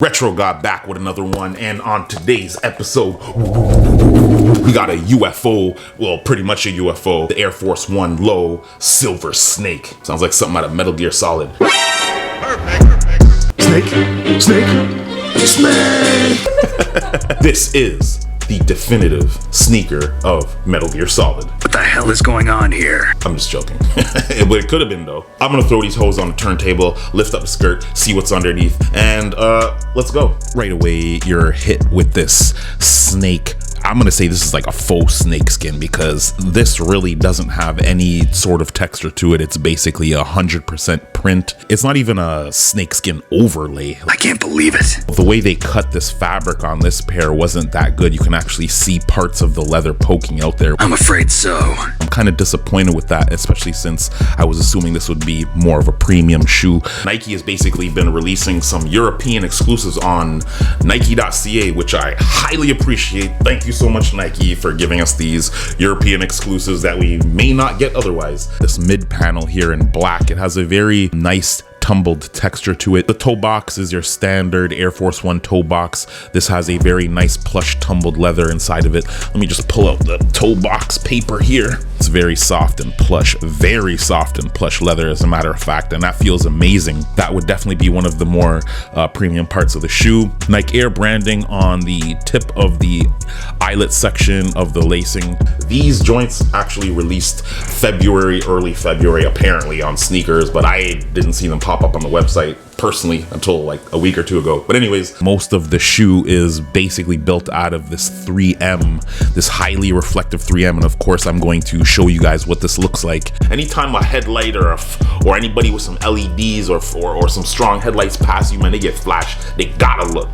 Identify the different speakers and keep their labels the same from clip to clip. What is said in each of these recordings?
Speaker 1: Retro got back with another one, and on today's episode, we got a UFO, well, pretty much a UFO, the Air Force One Low Silver Snake. Sounds like something out of Metal Gear Solid. Perfect. Snake. This is the definitive sneaker of Metal Gear Solid.
Speaker 2: What the hell is going on here?
Speaker 1: I'm just joking. But it could have been though. I'm gonna throw these hoes on the turntable, lift up the skirt, see what's underneath, and let's go. Right away, you're hit with this snake. I'm gonna say this is like a faux snake skin because this really doesn't have any sort of texture to it. It's basically 100% print. It's not even a snake skin overlay.
Speaker 2: I can't believe it.
Speaker 1: The way they cut this fabric on this pair wasn't that good. You can actually see parts of the leather poking out there.
Speaker 2: I'm afraid so.
Speaker 1: I'm kind of disappointed with that, especially since I was assuming this would be more of a premium shoe. Nike has basically been releasing some European exclusives on NIKE.CA, which I highly appreciate. Thank you so much, Nike, for giving us these European exclusives that we may not get otherwise. This mid panel here in black, it has a very nice tumbled texture to it. The toe box is your standard Air Force One toe box. This has a very nice plush tumbled leather inside of it. Let me just pull out the toe box paper here. It's very soft and plush, very soft and plush leather, as a matter of fact, and that feels amazing. That would definitely be one of the more premium parts of the shoe. Nike Air branding on the tip of the eyelet section of the lacing. These joints actually released early February, apparently on sneakers, but I didn't see them pop up on the website personally until like a week or two ago. But anyways, most of the shoe is basically built out of this 3M, this highly reflective 3M, and of course I'm going to show you guys what this looks like. Anytime a headlight or anybody with some LEDs or some strong headlights pass you, man, they get flash. They gotta look.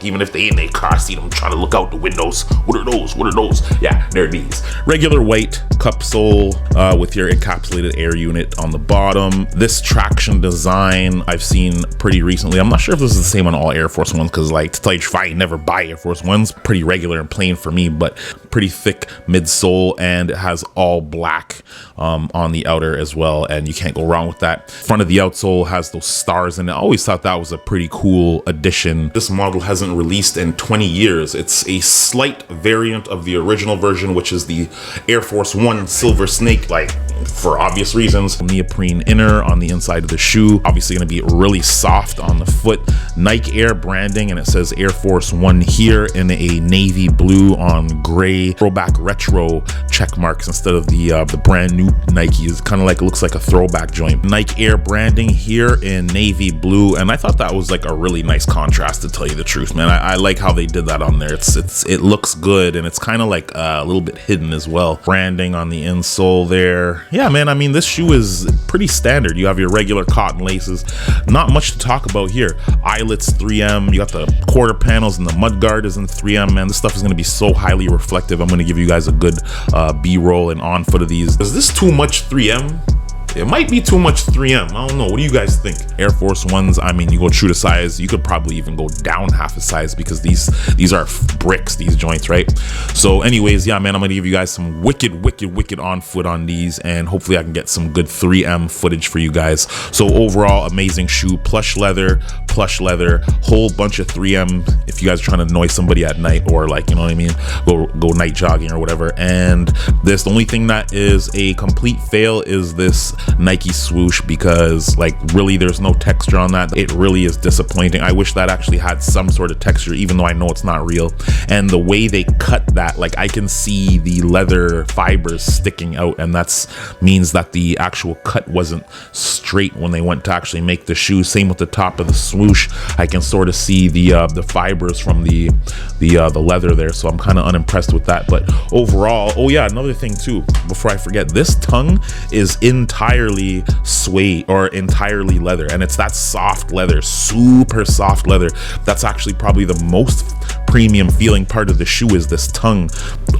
Speaker 1: Even if they in their car seat, I'm trying to look out the windows. What are those? Yeah, they're these. Regular white cup sole with your encapsulated air unit on the bottom. This traction design I've seen pretty recently. I'm not sure if this is the same on all Air Force Ones, because like, to tell you, I never buy Air Force Ones. Pretty regular and plain for me, but pretty thick midsole, and it has all black on the outer as well, and you can't go wrong with that. Front of the outsole has those stars, and I always thought that was a pretty cool addition. This model hasn't released in 20 years. It's a slight variant of the original version, which is the Air Force One Silver Snake, like for obvious reasons. Neoprene inner on the inside of the shoe, obviously going to be really soft on the foot. Nike Air branding, and it says Air Force One here in a navy blue on gray throwback retro check marks instead of the brand new Nike. Is kind of like, it looks like a throwback joint. Nike Air branding here in navy blue, and I thought that was like a really nice contrast, to tell you the truth, man. I like how they did that on there. It looks good, and it's kind of like a little bit hidden as well. Branding on the insole there. Yeah, man, I mean, this shoe is pretty standard. You have your regular cotton laces. Not much to talk about here. Eyelets 3M, you got the quarter panels, and the mud guard is in 3M. Man, this stuff is going to be so highly reflective. I'm going to give you guys a good B-roll and on foot of these. Is this too much 3M? It might be too much 3M. I don't know. What do you guys think? Air Force Ones, I mean, you go true to size, you could probably even go down half a size, because these are bricks, these joints, right? So anyways, yeah, man, I'm gonna give you guys some wicked on foot on these, and hopefully I can get some good 3M footage for you guys. So overall, amazing shoe. Plush leather, whole bunch of 3M if you guys are trying to annoy somebody at night, or like, you know what I mean, go night jogging or whatever. And the only thing that is a complete fail is this Nike swoosh, because like, really, there's no texture on that. It really is disappointing. I wish that actually had some sort of texture, even though I know it's not real. And the way they cut that, like, I can see the leather fibers sticking out, and that's means that the actual cut wasn't straight when they went to actually make the shoe. Same with the top of the swoosh. I can sort of see the fibers from the leather there, so I'm kind of unimpressed with that. But overall, oh yeah, another thing too, before I forget, this tongue is entirely suede or entirely leather, and it's that soft leather, super soft leather. That's actually probably the most premium feeling part of the shoe, is this tongue.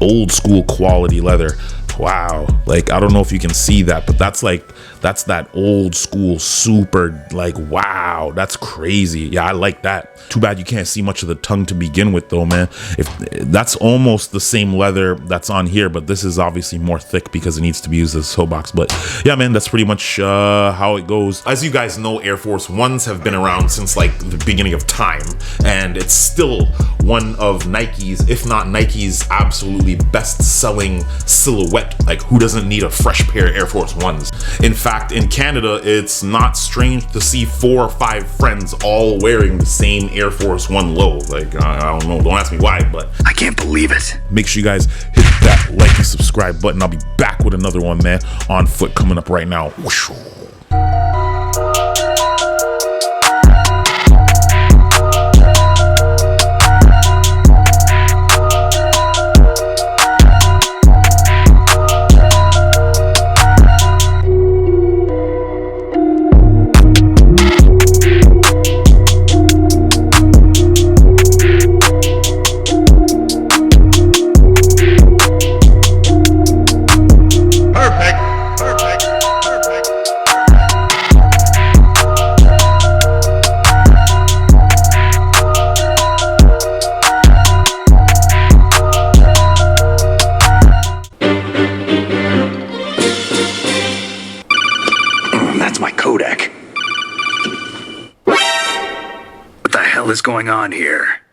Speaker 1: Old school quality leather. Wow, like, I don't know if you can see that, but that's like That's that old school, super, like, wow, that's crazy. Yeah, I like that. Too bad you can't see much of the tongue to begin with, though, man. If that's almost the same leather that's on here, but this is obviously more thick because it needs to be used as a toe box. But yeah, man, that's pretty much how it goes. As you guys know, Air Force Ones have been around since like the beginning of time, and it's still one of Nike's, if not Nike's, absolutely best-selling silhouette. Like, who doesn't need a fresh pair of Air Force Ones? In fact, in Canada, it's not strange to see 4 or 5 friends all wearing the same Air Force One low. Like, I don't know, don't ask me why, but
Speaker 2: I can't believe it.
Speaker 1: make sure you guys hit that like and subscribe button. I'll be back with another one, man, on foot coming up right now. Whoosh.
Speaker 2: That's my Kodak. What the hell is going on here?